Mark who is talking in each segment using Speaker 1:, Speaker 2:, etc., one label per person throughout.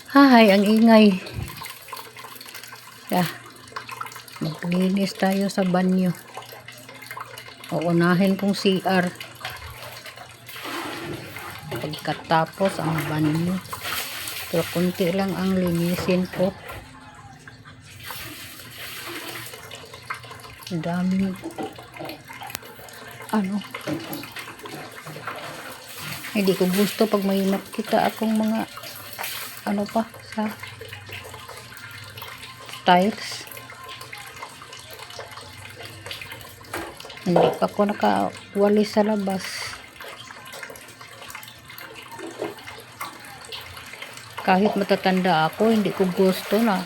Speaker 1: Hay, ang ingay. Maglinis tayo sa banyo. Uunahin kong CR. Pagkatapos ang banyo. Pero kunti lang ang linisin ko. Ang daming hindi ko gusto pag may nakita akong mga sa tiles. Hindi pa ako nakawalis sa labas. Kahit matatanda ako, hindi ko gusto na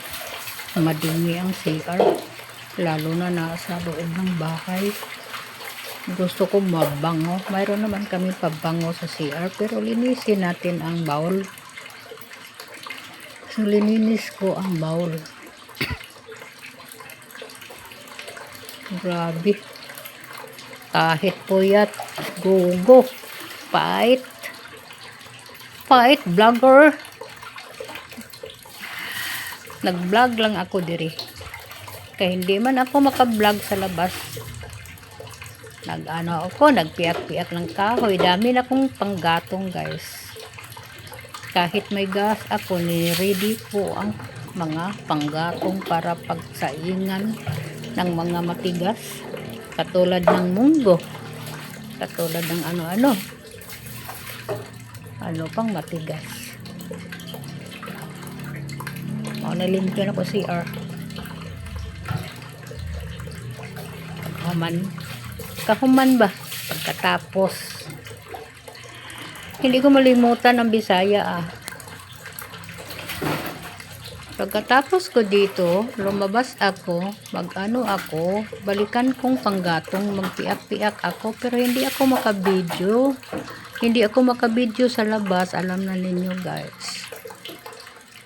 Speaker 1: madumi ang CR. Lalo na nasa loob ng bahay. Gusto ko mabango. Mayroon naman kami pabango sa CR, pero linisin natin ang bowl. So, lininis ko ang bowl. Grabe. Kahit puyat. Go. Fight. Fight, vlogger. Nag-vlog lang ako diri. Kaya hindi man ako maka-vlog sa labas. Nagpiak-piak ng kahoy. Dami na akong panggatong, guys. Kahit may gas ako, ni-ready ko ang mga panggatong para pagsaingan ng mga matigas. Katulad ng munggo. Katulad ng ano pang matigas. Nalimpyo na ko CR. Kahuman ba? Pagkatapos. Hindi ko malimutan ang Bisaya Pagkatapos ko dito, lumabas ako, balikan kong panggatong, magpiak-piak ako, pero hindi ako makabidyo. Hindi ako makabidyo sa labas, alam na ninyo, guys.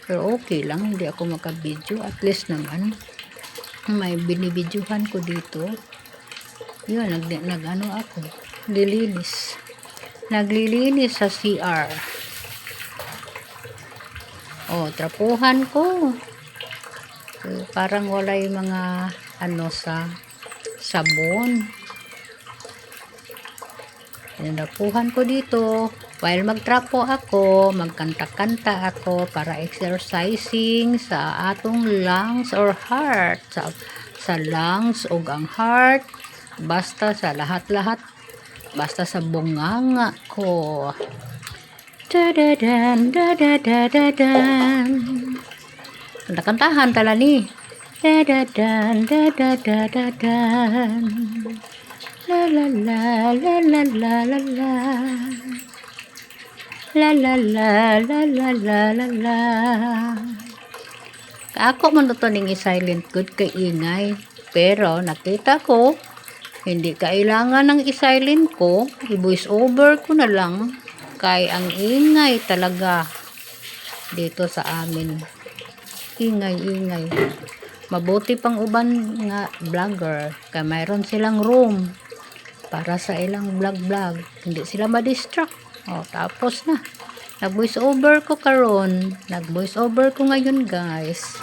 Speaker 1: Pero okay lang, hindi ako makabidyo. At least naman, may binibidyohan ko dito. Yun, ako. Naglilinis sa CR. Trapuhan ko. Parang wala yung mga sa sabon. Trapuhan ko dito. While magtrapo ako, magkanta-kanta ako para exercising sa atong lungs or heart. Sa lungs o ang heart. Basta sa lahat-lahat. Basta sa bunganga ko. Da-da-dan, da-da-da-da-dan. Kantahan tala ni. Da-da-dan, da-da-da-da-dan. La-la-la, la-la-la-la-la. La-la-la, la-la-la-la-la. Ako man ito ning i-silent good kay ingay. Pero nakita ko, hindi kailangan ng i-silent ko. I-voice over ko na lang. Kay ang ingay talaga dito sa amin. Ingay. Mabuti pang uban nga vlogger. Kaya mayroon silang room para sa ilang vlog. Hindi sila ma-distract. Tapos na. Nag-voice over ko karon. Nag-voice over ko ngayon, guys.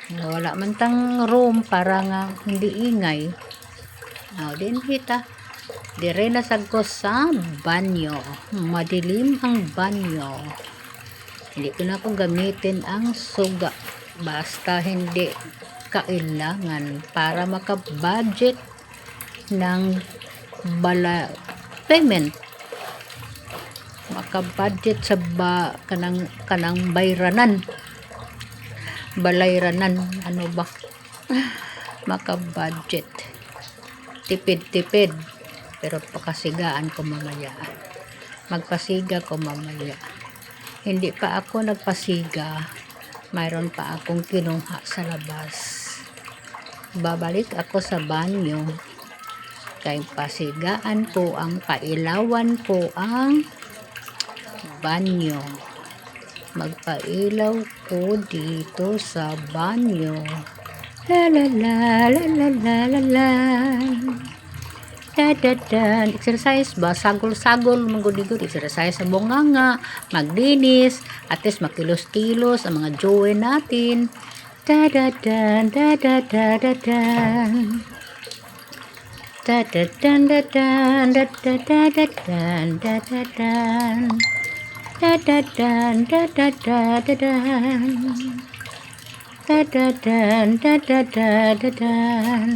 Speaker 1: Wala man tang room para nga hindi ingay. Din kita. Dire na sagko sa banyo. Madilim ang banyo. Hindi ko na akong gamitin ang suga. Basta hindi kailangan para maka-budget ng payment. Maka-budget sa kanang bayranan. Balayranan. Maka-budget. Tipid. Pero pakasigaan ko mamaya. Magpasiga ko mamaya. Hindi pa ako nagpasiga. Mayroon pa akong kinuha sa labas. Babalik ako sa banyo. Kaya pasigaan ko pailawan ko ang banyo. Magpailaw ko dito sa banyo. La la la la la la la la. Exercise ba? Sagol-sagol, magudi-gudi. Exercise sa bunganga, maglinis, at least makilos-kilos ang mga joey natin. Da-da-dan, da-da-da-da-dan. Da-da-dan-da-dan, da-da-da-da-dan, da-da-dan. Da-da-dan, da-da-da-da-dan. Da-da-dan, da-da-da-da-dan.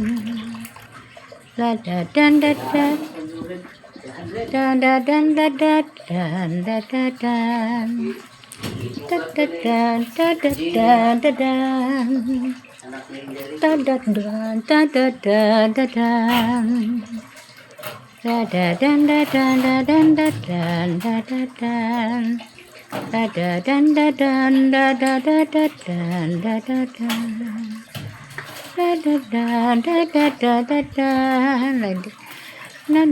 Speaker 1: Da-da-dan-da-dan. Da-da-dan-da-da-dan, da-da-dan. Da-da-dan, da-da-da-da-dan. Da-da-dan, da-da-da-da-dan. Da-da-dan-da-dan-da-dan-da-dan, da-da-dan. Da-da-dan-da-dan, da-da-da-da-dan, da-da-dan. Da-da-dan, da-da-da-da-dan. Na